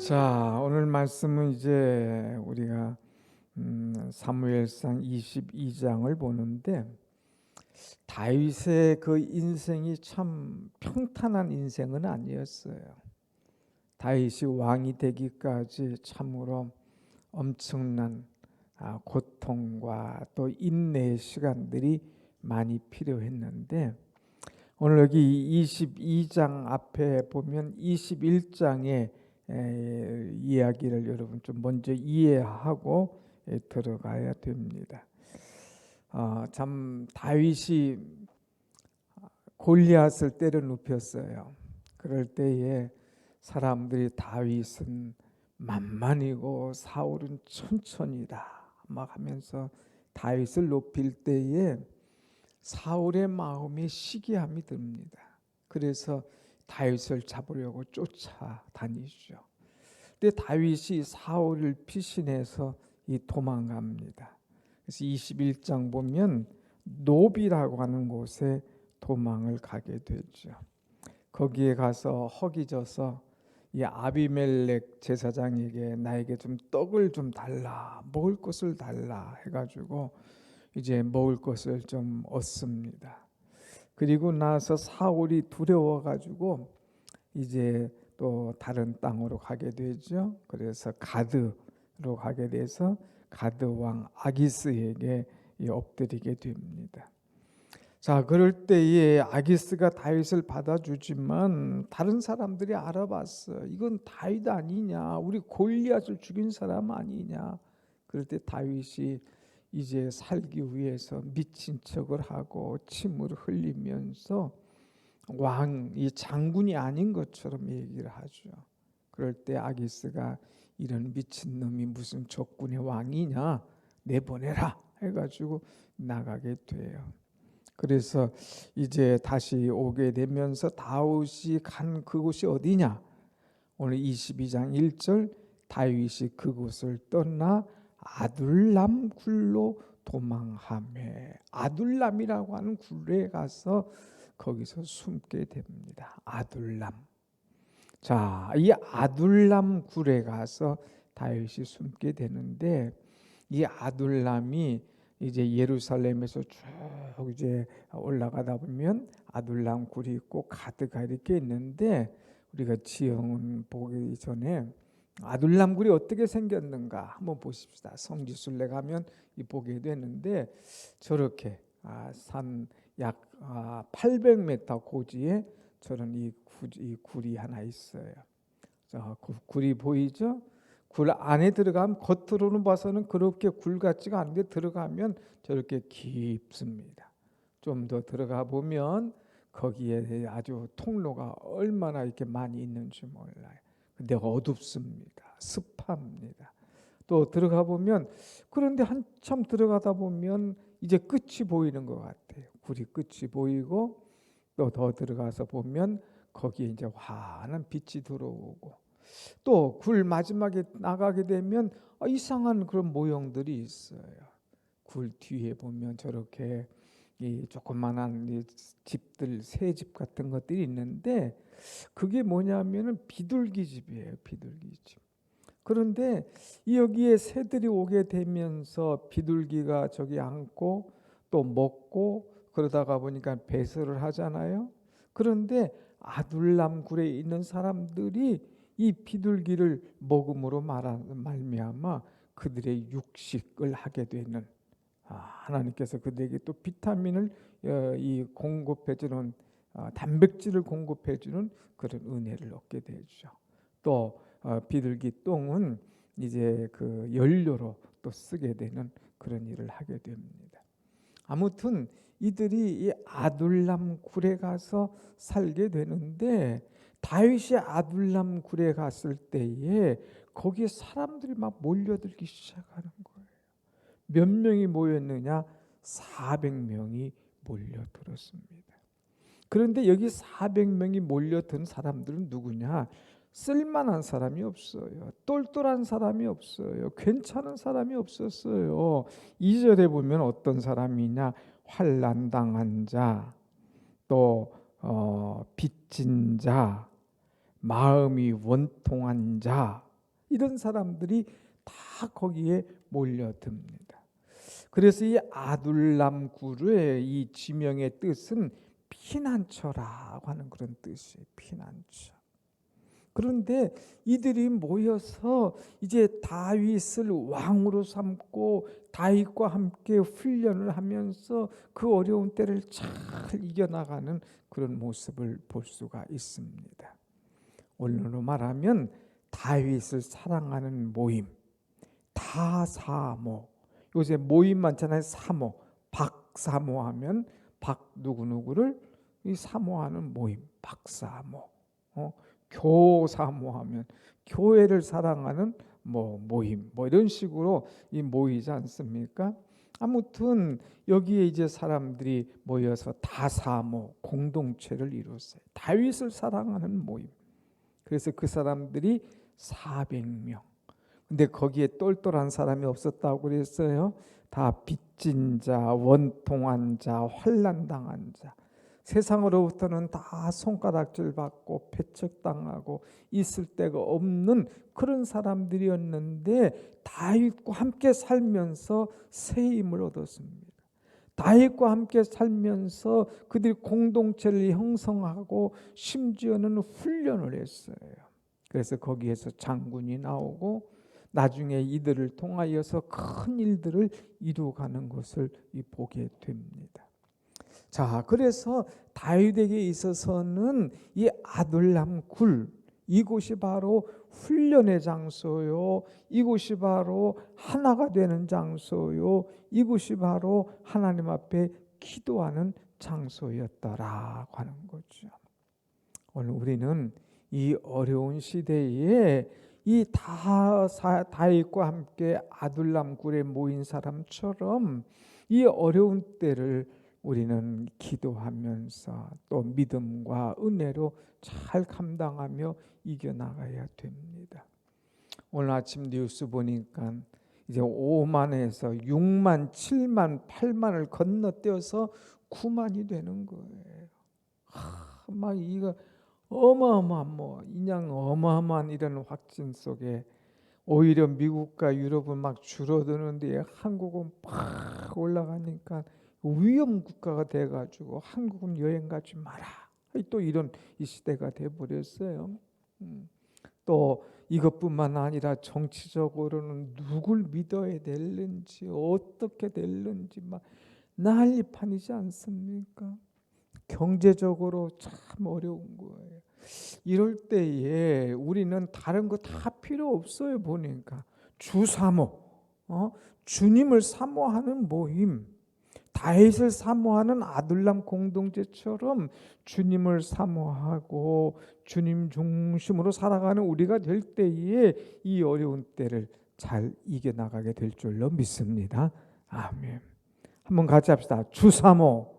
자, 오늘 말씀은 이제 우리가 사무엘상 22장을 보는데 다윗의 그 인생이 참 평탄한 인생은 아니었어요. 다윗이 왕이 되기까지 참으로 엄청난 고통과 또 인내의 시간들이 많이 필요했는데 오늘 여기 22장 앞에 보면 21장의 이야기를 여러분 좀 먼저 이해하고 들어가야 됩니다. 참 다윗이 골리앗을 때려 눕혔어요. 그럴 때에 사람들이 다윗은 만만이고 사울은 천천이다 막 하면서 다윗을 높일 때에 사울의 마음에 시기함이 듭니다. 그래서 다윗을 잡으려고 쫓아다니죠. 근데 다윗이 사울을 피신해서 도망갑니다. 그래서 21장 보면 노비라고 하는 곳에 도망을 가게 되죠. 거기에 가서 허기져서 이 아비멜렉 제사장에게 나에게 좀 떡을 좀 달라, 먹을 것을 달라 해가지고 이제 먹을 것을 좀 얻습니다. 그리고 나서 사울이 두려워가지고 이제 또 다른 땅으로 가게 되죠. 그래서 가드로 가게 돼서 가드 왕 아기스에게 엎드리게 됩니다. 자, 그럴 때에 아기스가 다윗을 받아주지만 다른 사람들이 알아봤어요. 이건 다윗 아니냐? 우리 골리앗을 죽인 사람 아니냐? 그럴 때 다윗이 이제 살기 위해서 미친 척을 하고 침을 흘리면서 왕이 장군이 아닌 것처럼 얘기를 하죠. 그럴 때 아기스가 이런 미친놈이 무슨 적군의 왕이냐, 내보내라 해가지고 나가게 돼요. 그래서 이제 다시 오게 되면서 다윗이 간 그곳이 어디냐? 오늘 22장 1절 다윗이 그곳을 떠나 아둘람 굴로 도망하매, 아둘람이라고 하는 굴에 가서 거기서 숨게 됩니다. 아둘람. 자, 이 아둘람 굴에 가서 다윗이 숨게 되는데 이 아둘람이 이제 예루살렘에서 쭉 이제 올라가다 보면 아둘람 굴이 있고 가드가 이렇게 있는데 우리가 지형 보기 전에 아둘람 굴이 어떻게 생겼는가 한번 보십시다. 성지순례 가면 보게 되는데 저렇게 산 약 800m 고지에 저런 이 굴이 하나 있어요. 자, 굴이 보이죠? 굴 안에 들어가면 겉으로는 봐서는 그렇게 굴 같지가 않은데 들어가면 저렇게 깊습니다. 좀 더 들어가 보면 거기에 아주 통로가 얼마나 이렇게 많이 있는지 몰라요. 근데 어둡습니다. 습합니다. 또 들어가 보면 그런데 한참 들어가다 보면 이제 끝이 보이는 것 같아요. 굴이 끝이 보이고 또 더 들어가서 보면 거기에 이제 환한 빛이 들어오고 또 굴 마지막에 나가게 되면 이상한 그런 모형들이 있어요. 굴 뒤에 보면 저렇게 이 조그만한 이 집들 새집 같은 것들이 있는데 그게 뭐냐면은 비둘기 집이에요. 비둘기 집. 그런데 여기에 새들이 오게 되면서 비둘기가 저기 앉고 또 먹고 그러다가 보니까 배설을 하잖아요. 그런데 아둘람 굴에 있는 사람들이 이 비둘기를 먹음으로 말미암아 그들의 육식을 하게 되는 하나님께서 그들에게 또 비타민을 이 공급해주는 단백질을 공급해주는 그런 은혜를 얻게 되죠. 또 비둘기 똥은 이제 그 연료로 또 쓰게 되는 그런 일을 하게 됩니다. 아무튼 이들이 이 아둘람 굴에 가서 살게 되는데 다윗이 아둘람 굴에 갔을 때에 거기에 사람들이 막 몰려들기 시작하는 거예요. 몇 명이 모였느냐? 400명이 몰려들었습니다. 그런데 여기 400명이 몰려든 사람들은 누구냐? 쓸만한 사람이 없어요. 똘똘한 사람이 없어요. 괜찮은 사람이 없었어요. 2절에 보면 어떤 사람이냐? 환난 당한 자, 또 빚진 자, 마음이 원통한 자, 이런 사람들이 다 거기에 몰려듭니다. 그래서 이 아둘람 굴의 이 지명의 뜻은 피난처라고 하는 그런 뜻이에요. 피난처. 그런데 이들이 모여서 이제 다윗을 왕으로 삼고 다윗과 함께 훈련을 하면서 그 어려운 때를 잘 이겨나가는 그런 모습을 볼 수가 있습니다. 오늘로 말하면 다윗을 사랑하는 모임, 다사모. 요새 모임 많잖아요. 사모, 박사모 하면 박 누구누구를 이 사모하는 모임, 박사모. 교사모 하면 교회를 사랑하는 모임, 이런 식으로 이 모이지 않습니까? 아무튼 여기에 이제 사람들이 모여서 다사모 공동체를 이뤘어요. 다윗을 사랑하는 모임. 그래서 그 사람들이 400명. 근데 거기에 똘똘한 사람이 없었다고 그랬어요. 다 빚진 자, 원통한 자, 환난당한 자. 세상으로부터는 다 손가락질 받고 배척당하고 있을 데가 없는 그런 사람들이었는데 다윗과 함께 살면서 새 힘을 얻었습니다. 다윗과 함께 살면서 그들이 공동체를 형성하고 심지어는 훈련을 했어요. 그래서 거기에서 장군이 나오고 나중에 이들을 통하여서 큰 일들을 이루어가는 것을 보게 됩니다. 자, 그래서 다윗에게 있어서는 이 아둘람 굴, 이곳이 바로 훈련의 장소요, 이곳이 바로 하나가 되는 장소요, 이곳이 바로 하나님 앞에 기도하는 장소였다라고 하는 거죠. 오늘 우리는 이 어려운 시대에 이 다윗과 함께 아둘람 굴에 모인 사람처럼 이 어려운 때를 우리는 기도하면서 또 믿음과 은혜로 잘 감당하며 이겨나가야 됩니다. 오늘 아침 뉴스 보니까 이제 5만에서 6만, 7만, 8만을 건너뛰어서 9만이 되는 거예요. 막 이거 어마어마한 인양 어마어마한 이런 확진 속에 오히려 미국과 유럽은 막 줄어드는데 한국은 막 올라가니까 위험 국가가 돼가지고 한국은 여행 가지 마라. 또 이런 이 시대가 돼버렸어요. 또 이것뿐만 아니라 정치적으로는 누굴 믿어야 될는지 어떻게 될는지 막 난리판이지 않습니까? 경제적으로 참 어려운 거예요. 이럴 때에 우리는 다른 거 다 필요 없어요. 보니까 주사모, 주님을 사모하는 모임, 다윗을 사모하는 아둘람 공동체처럼 주님을 사모하고 주님 중심으로 살아가는 우리가 될 때에 이 어려운 때를 잘 이겨나가게 될 줄로 믿습니다. 아멘. 한번 같이 합시다. 주사모,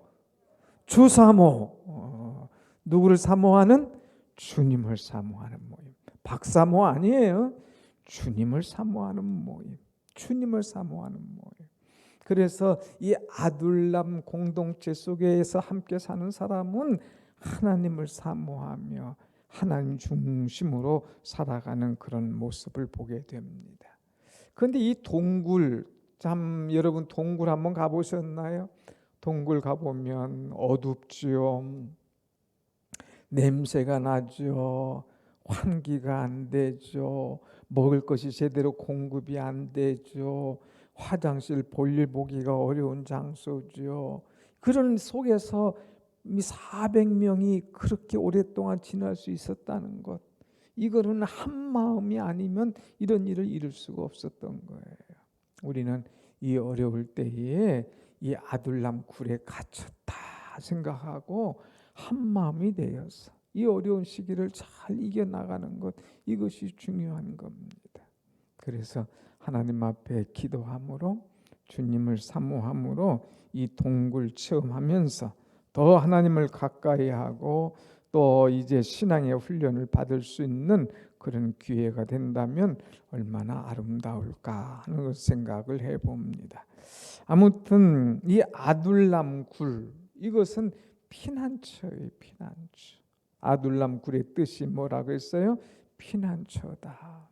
주사모. 누구를 사모하는? 주님을 사모하는 모임. 박사모 아니에요. 주님을 사모하는 모임. 주님을 사모하는 모임. 그래서 이 아둘람 공동체 속에서 함께 사는 사람은 하나님을 사모하며 하나님 중심으로 살아가는 그런 모습을 보게 됩니다. 그런데 이 동굴, 참 여러분 동굴 한번 가보셨나요? 동굴 가보면 어둡지요. 냄새가 나죠. 환기가 안 되죠. 먹을 것이 제대로 공급이 안 되죠. 화장실 볼일 보기가 어려운 장소죠. 그런 속에서 400명이 그렇게 오랫동안 지날 수 있었다는 것, 이거는 한 마음이 아니면 이런 일을 이룰 수가 없었던 거예요. 우리는 이 어려울 때에 이 아둘람 굴에 갇혔다 생각하고 한 마음이 되어서 이 어려운 시기를 잘 이겨나가는 것, 이것이 중요한 겁니다. 그래서 하나님 앞에 기도함으로 주님을 사모함으로 이 동굴 체험하면서 더 하나님을 가까이 하고 또 이제 신앙의 훈련을 받을 수 있는 그런 기회가 된다면 얼마나 아름다울까 하는 생각을 해봅니다. 아무튼 이 아둘람 굴, 이것은 피난처예요. 피난처. 아둘람 굴의 뜻이 뭐라고 했어요? 피난처다.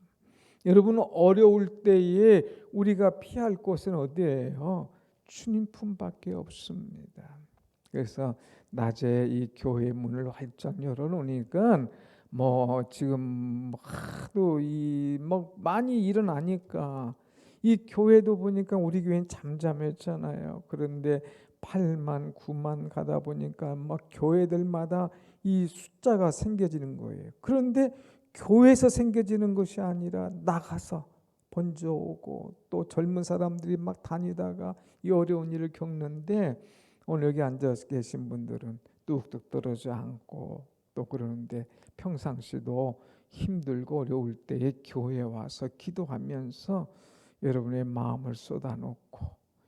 여러분, 어려울 때에 우리가 피할 곳은 어디예요? 주님 품밖에 없습니다. 그래서 낮에 이 교회 문을 활짝 열어놓으니까 뭐 지금 하도 뭐 많이 일어나니까 이 교회도 보니까 우리 교회는 잠잠했잖아요. 그런데 8만 9만 가다 보니까 막 교회들마다 이 숫자가 생겨지는 거예요. 그런데 교회에서 생겨지는 것이 아니라 나가서 번져오고 또 젊은 사람들이 막 다니다가 이 어려운 일을 겪는데, 오늘 여기 앉아 계신 분들은 뚝뚝 떨어져 앉고 또 그러는데 평상시도 힘들고 어려울 때에 교회에 와서 기도하면서 여러분의 마음을 쏟아놓고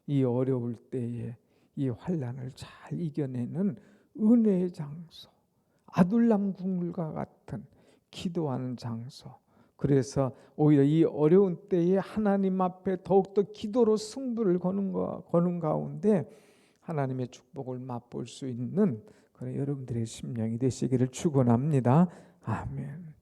이 어려울 때에 이 환난을 잘 이겨내는 은혜의 장소, 아둘람 궁물과 같은 기도하는 장소. 그래서 오히려 이 어려운 때에 하나님 앞에 더욱더 기도로 승부를 거는 가운데 하나님의 축복을 맛볼 수 있는 그런 여러분들의 심령이 되시기를 축원합니다. 아멘.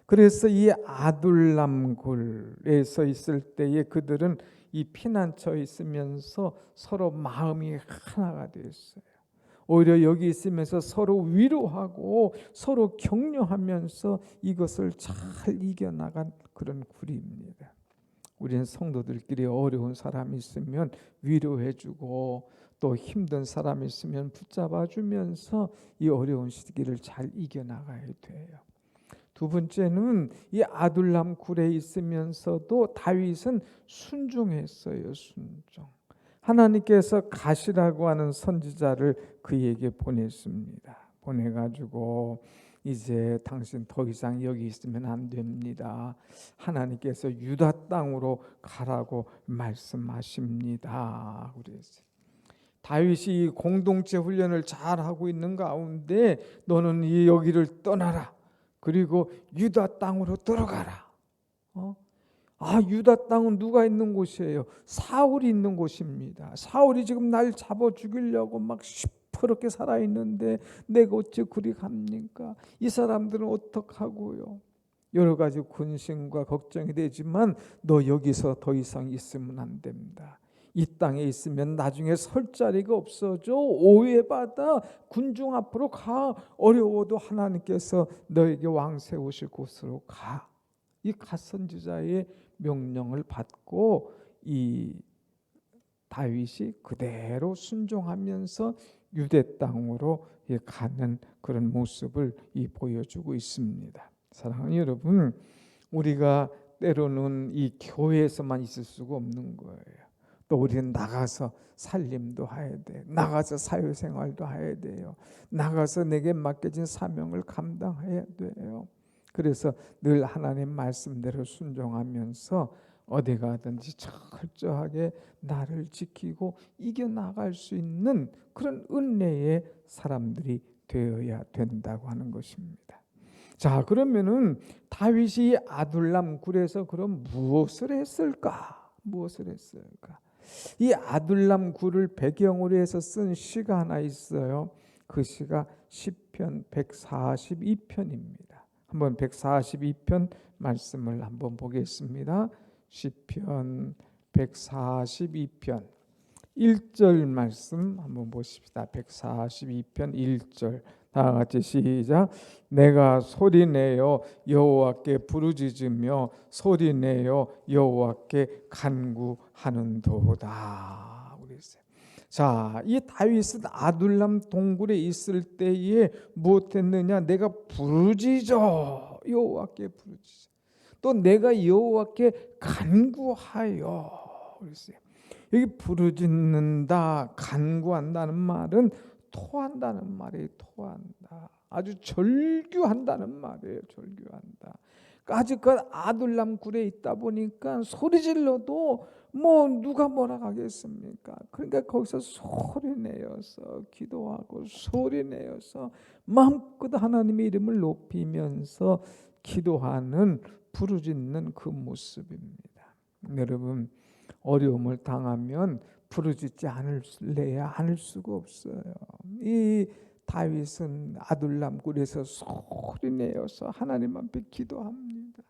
그래서 이 아둘람 굴에서 있을 때에 그들은 이 피난처에 있으면서 서로 마음이 하나가 되었어요. 오히려 여기 있으면서 서로 위로하고 서로 격려하면서 이것을 잘 이겨나간 그런 굴입니다. 우리는 성도들끼리 어려운 사람이 있으면 위로해주고 또 힘든 사람이 있으면 붙잡아주면서 이 어려운 시기를 잘 이겨나가야 돼요. 두 번째는 이 아둘람 굴에 있으면서도 다윗은 순종했어요. 순종. 하나님께서 가시라고 하는 선지자를 그에게 보냈습니다. 보내가지고 이제 당신 더 이상 여기 있으면 안 됩니다. 하나님께서 유다 땅으로 가라고 말씀하십니다. 그랬어요. 다윗이 공동체 훈련을 잘 하고 있는 가운데 너는 이 여기를 떠나라. 그리고 유다 땅으로 들어가라. 유다 땅은 누가 있는 곳이에요? 사울이 있는 곳입니다. 사울이 지금 날 잡아 죽이려고 막 시퍼렇게 살아있는데 내가 어찌 그리 갑니까? 이 사람들은 어떡하고요? 여러 가지 근심과 걱정이 되지만 너 여기서 더 이상 있으면 안 됩니다. 이 땅에 있으면 나중에 설 자리가 없어져. 오해받아. 군중 앞으로 가. 어려워도 하나님께서 너에게 왕 세우실 곳으로 가. 이 갓선지자의 명령을 받고 이 다윗이 그대로 순종하면서 유대 땅으로 가는 그런 모습을 보여주고 있습니다. 사랑하는 여러분, 우리가 때로는 이 교회에서만 있을 수가 없는 거예요. 또 우리는 나가서 살림도 해야 돼. 나가서 사회생활도 해야 돼요. 나가서 내게 맡겨진 사명을 감당해야 돼요. 그래서 늘 하나님 말씀대로 순종하면서 어디 가든지 철저하게 나를 지키고 이겨나갈 수 있는 그런 은혜의 사람들이 되어야 된다고 하는 것입니다. 자, 그러면은 다윗이 아둘람 굴에서 그럼 무엇을 했을까? 무엇을 했을까? 이 아둘람 굴을 배경으로 해서 쓴 시가 하나 있어요. 그 시가 시편 142편입니다. 한번 142편 말씀을 한번 보겠습니다. 시편 142편 1절 말씀 한번 보십시다. 142편 1절 다 같이 시작. 내가 소리내어 여호와께 부르짖으며 소리내어 여호와께 간구하는도다. 그랬어요. 자, 이 다윗은 아둘람 동굴에 있을 때에 무엇했느냐? 내가 부르짖어 여호와께 부르짖어. 또 내가 여호와께 간구하여 그랬어요. 여기 부르짖는다, 간구한다는 말은 토한다는 말이에요. 토한다. 아주 절규한다는 말이에요. 절규한다. 아직까지 아둘람 굴에 있다 보니까 소리 질러도 뭐 누가 뭐라 하겠습니까? 그러니까 거기서 소리 내어서 기도하고 소리 내어서 마음껏 하나님의 이름을 높이면서 기도하는 부르짖는 그 모습입니다. 여러분, 어려움을 당하면 부르짖지 않을 수가 없어요. 이 다윗은 아둘람 굴에서 소리 내어서 하나님 앞에 기도합니다.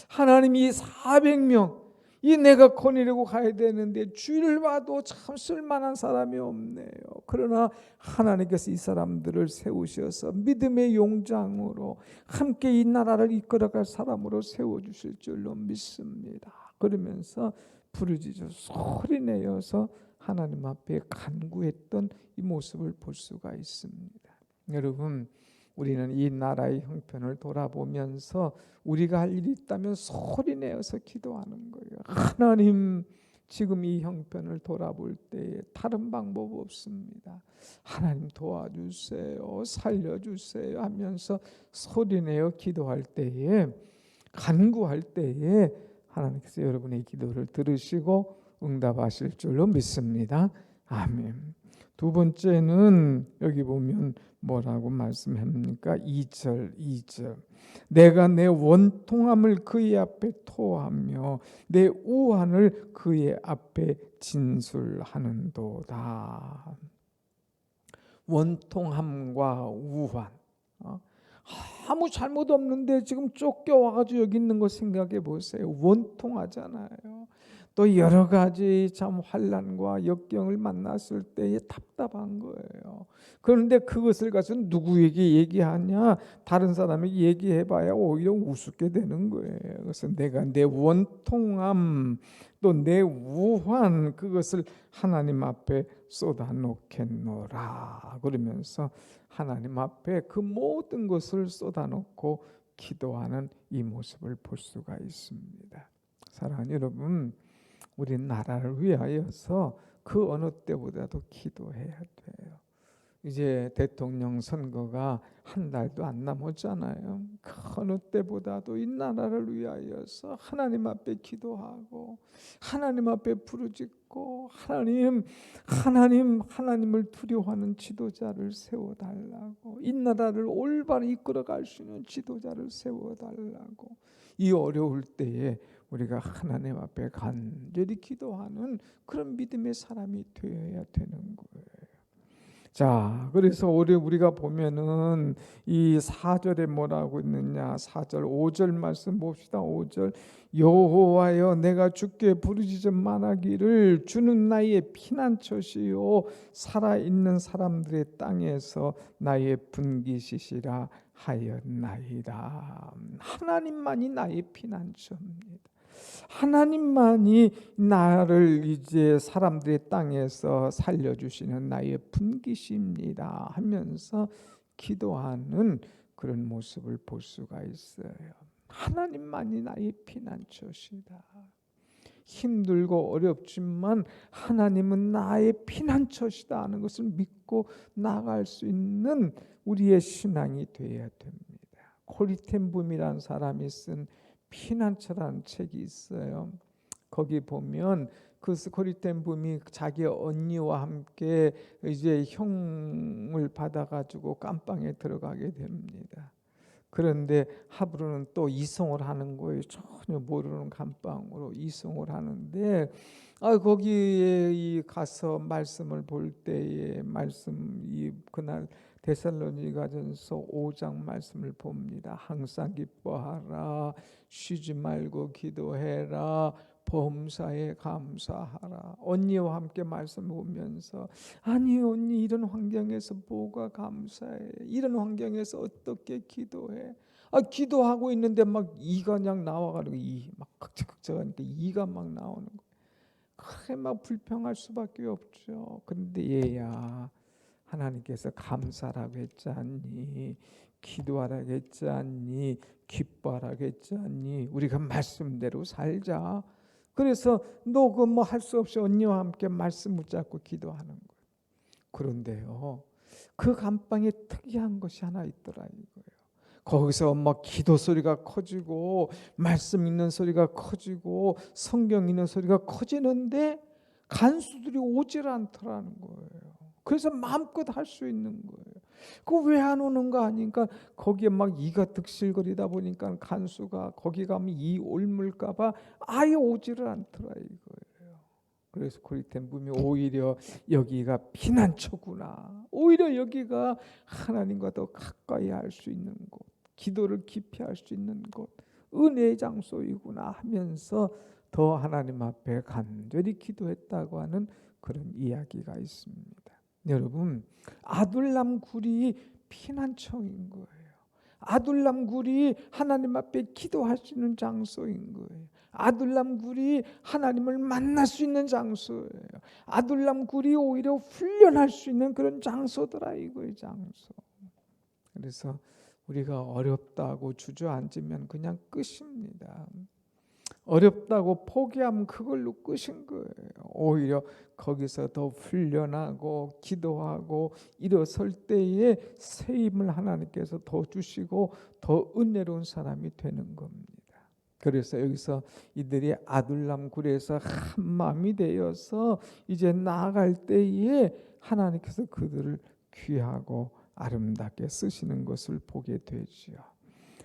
하나님이 400명 이 내가 거느리고 가야 되는데 주일을 봐도 참 쓸만한 사람이 없네요. 그러나 하나님께서 이 사람들을 세우셔서 믿음의 용장으로 함께 이 나라를 이끌어갈 사람으로 세워주실 줄로 믿습니다. 그러면서 부르짖어 소리내어서 하나님 앞에 간구했던 이 모습을 볼 수가 있습니다. 여러분, 우리는 이 나라의 형편을 돌아보면서 우리가 할 일이 있다면 소리내어서 기도하는 거예요. 하나님, 지금 이 형편을 돌아볼 때에 다른 방법 없습니다. 하나님 도와주세요, 살려주세요 하면서 소리내어 기도할 때에, 간구할 때에 하나님께서 여러분의 기도를 들으시고 응답하실 줄로 믿습니다. 아멘. 두 번째는 여기 보면 뭐라고 말씀합니까? 2절 내가 내 원통함을 그의 앞에 토하며 내 우환을 그의 앞에 진술하는도다. 원통함과 우환, 아무 잘못 없는데 지금 쫓겨와가지고 여기 있는 거 생각해 보세요. 원통하잖아요. 또 여러 가지 참 환난과 역경을 만났을 때에 답답한 거예요. 그런데 그것을 가서 누구에게 얘기하냐? 다른 사람에게 얘기해봐야 오히려 우습게 되는 거예요. 그래서 내가 내 원통함 또 내 우환 그것을 하나님 앞에 쏟아놓겠노라. 그러면서 하나님 앞에 그 모든 것을 쏟아놓고 기도하는 이 모습을 볼 수가 있습니다. 사랑하는 여러분, 우리 나라를 위하여서 그 어느 때보다도 기도해야 돼요. 이제 대통령 선거가 한 달도 안 남았잖아요. 그 어느 때보다도 이 나라를 위하여서 하나님 앞에 기도하고 하나님 앞에 부르짖고 하나님을 두려워하는 지도자를 세워달라고, 이 나라를 올바로 이끌어갈 수 있는 지도자를 세워달라고, 이 어려울 때에 우리가 하나님 앞에 간절히 기도하는 그런 믿음의 사람이 되어야 되는 거예요. 자, 그래서 우리가 보면은 이 4절에 뭐라고 있느냐? 4절 5절 말씀 봅시다. 5절 여호와여 내가 주께 부르짖어 만하기를 주는 나의 피난처시요 살아있는 사람들의 땅에서 나의 분깃이시라 하였나이다. 하나님만이 나의 피난처입니다. 하나님만이 나를 이제 사람들의 땅에서 살려주시는 나의 분깃입니다 하면서 기도하는 그런 모습을 볼 수가 있어요. 하나님만이 나의 피난처시다. 힘들고 어렵지만 하나님은 나의 피난처시다 하는 것을 믿고 나아갈 수 있는 우리의 신앙이 되어야 됩니다. 코리텐붐이라는 사람이 쓴 피난처라는 책이 있어요. 거기 보면 그 코리텐붐이 자기 언니와 함께 이제 형을 받아가지고 감방에 들어가게 됩니다. 그런데 하루는 또 이송을 하는 거예요. 전혀 모르는 감방으로 이송을 하는데 거기에 가서 말씀을 볼 때에 그날 데살로니가전서 5장 말씀을 봅니다. 항상 기뻐하라, 쉬지 말고 기도해라, 범사에 감사하라. 언니와 함께 말씀 보면서 아니 언니 이런 환경에서 뭐가 감사해? 이런 환경에서 어떻게 기도해? 기도하고 있는데 막 이가 그냥 나와가지고 막 극적극적하니까 이가 막 나오는 거예요. 그래 막 불평할 수밖에 없죠. 그런데 얘야 하나님께서 감사라고 했지 않니? 기도하라고 했지 않니? 기뻐하라고 했지 않니? 우리가 말씀대로 살자. 그래서 너 그 뭐 할 수 없이 언니와 함께 말씀 붙잡고 기도하는 거예요. 그런데요, 그 감방에 특이한 것이 하나 있더라 이거예요. 거기서 막 기도 소리가 커지고 말씀 읽는 소리가 커지고 성경 읽는 소리가 커지는데 간수들이 오질 않더라는 거예요. 그래서 마음껏 할 수 있는 거예요. 그 왜 안 오는가 하니까 거기에 막 이가 득실거리다 보니까 간수가 거기 가면 이 옮을까 봐 아예 오지를 않더라 이거예요. 그래서 코리텐붐이 오히려 여기가 피난처구나, 오히려 여기가 하나님과 더 가까이 할 수 있는 곳, 기도를 깊이 할 수 있는 곳, 은혜의 장소이구나 하면서 더 하나님 앞에 간절히 기도했다고 하는 그런 이야기가 있습니다. 여러분, 아둘람 굴이 피난처인 거예요. 아둘람 굴이 하나님 앞에 기도할 수 있는 장소인 거예요. 아둘람 굴이 하나님을 만날 수 있는 장소예요. 아둘람 굴이 오히려 훈련할 수 있는 그런 장소더라 이거예요. 장소. 그래서 우리가 어렵다고 주저앉으면 그냥 끝입니다. 어렵다고 포기하면 그걸로 끝인 거예요. 오히려 거기서 더 훈련하고 기도하고 일어설 때에 새 힘을 하나님께서 더 주시고 더 은혜로운 사람이 되는 겁니다. 그래서 여기서 이들이 아둘람 굴에서 한 마음이 되어서 이제 나아갈 때에 하나님께서 그들을 귀하고 아름답게 쓰시는 것을 보게 되지요.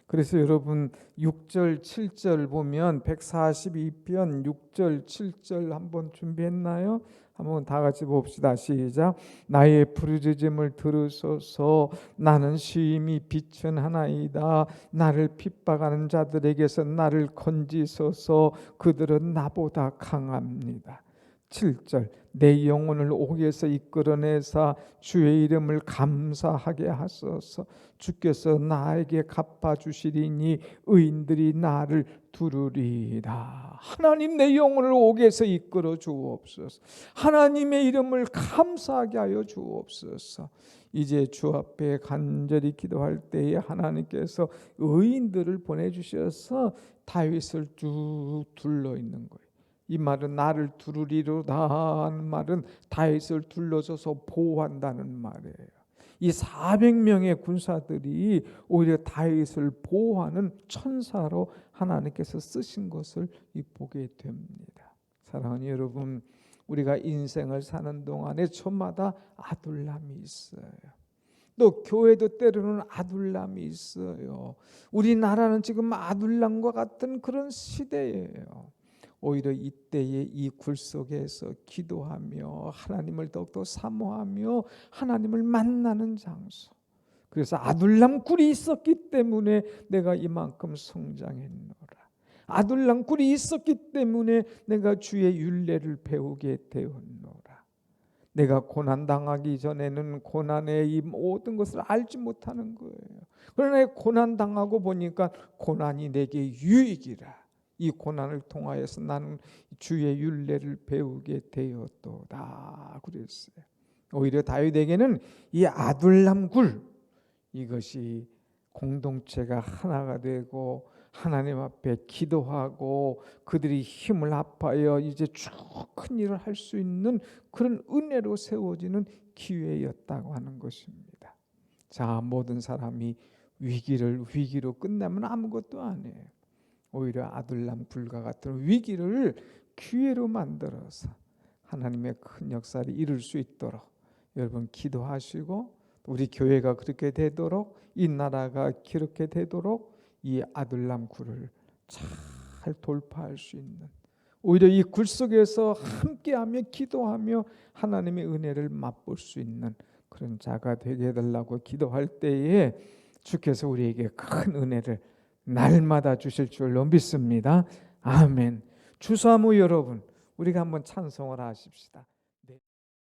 그래서 여러분 6절 7절 보면 142편 6절 7절 한번 준비했나요? 한번 다 같이 봅시다. 시작. 나의 부르짖음을 들으소서. 나는 심히 비천하나이다. 나를 핍박하는 자들에게서 나를 건지소서. 그들은 나보다 강합니다. 7절. 내 영혼을 옥에서 이끌어내사 주의 이름을 감사하게 하소서. 주께서 나에게 갚아주시리니 의인들이 나를 두루리라. 하나님, 내 영혼을 옥에서 이끌어 주옵소서. 하나님의 이름을 감사하게 하여 주옵소서. 이제 주 앞에 간절히 기도할 때에 하나님께서 의인들을 보내주셔서 다윗을 쭉 둘러 있는 거예요. 이 말은 나를 두루리로다 하는 말은 다윗을 둘러서서 보호한다는 말이에요. 이 400명의 군사들이 오히려 다윗을 보호하는 천사로 하나님께서 쓰신 것을 보게 됩니다. 사랑하는 여러분, 우리가 인생을 사는 동안에 저마다 아둘람이 있어요. 또 교회도 때로는 아둘람이 있어요. 우리나라는 지금 아둘람과 같은 그런 시대예요. 오히려 이때에 이 굴 속에서 기도하며 하나님을 더욱더 사모하며 하나님을 만나는 장소. 그래서 아둘람 굴이 있었기 때문에 내가 이만큼 성장했노라. 아둘람 굴이 있었기 때문에 내가 주의 율례를 배우게 되었노라. 내가 고난당하기 전에는 고난의 이 모든 것을 알지 못하는 거예요. 그러나 고난당하고 보니까 고난이 내게 유익이라. 이 고난을 통하여서 나는 주의 율례를 배우게 되었도다 그랬어요. 오히려 다윗에게는 이 아둘람 굴, 이것이 공동체가 하나가 되고 하나님 앞에 기도하고 그들이 힘을 합하여 이제 쭉 큰 일을 할 수 있는 그런 은혜로 세워지는 기회였다고 하는 것입니다. 자, 모든 사람이 위기로 끝나면 아무것도 아니에요. 오히려 아둘람 굴과 같은 위기를 기회로 만들어서 하나님의 큰 역사를 이룰 수 있도록 여러분 기도하시고, 우리 교회가 그렇게 되도록, 이 나라가 그렇게 되도록 이 아둘람 굴을 잘 돌파할 수 있는, 오히려 이 굴 속에서 함께하며 기도하며 하나님의 은혜를 맛볼 수 있는 그런 자가 되게 해달라고 기도할 때에 주께서 우리에게 큰 은혜를 날마다 주실 줄로 믿습니다. 아멘. 주사모 여러분, 우리가 한번 찬송을 하십시다.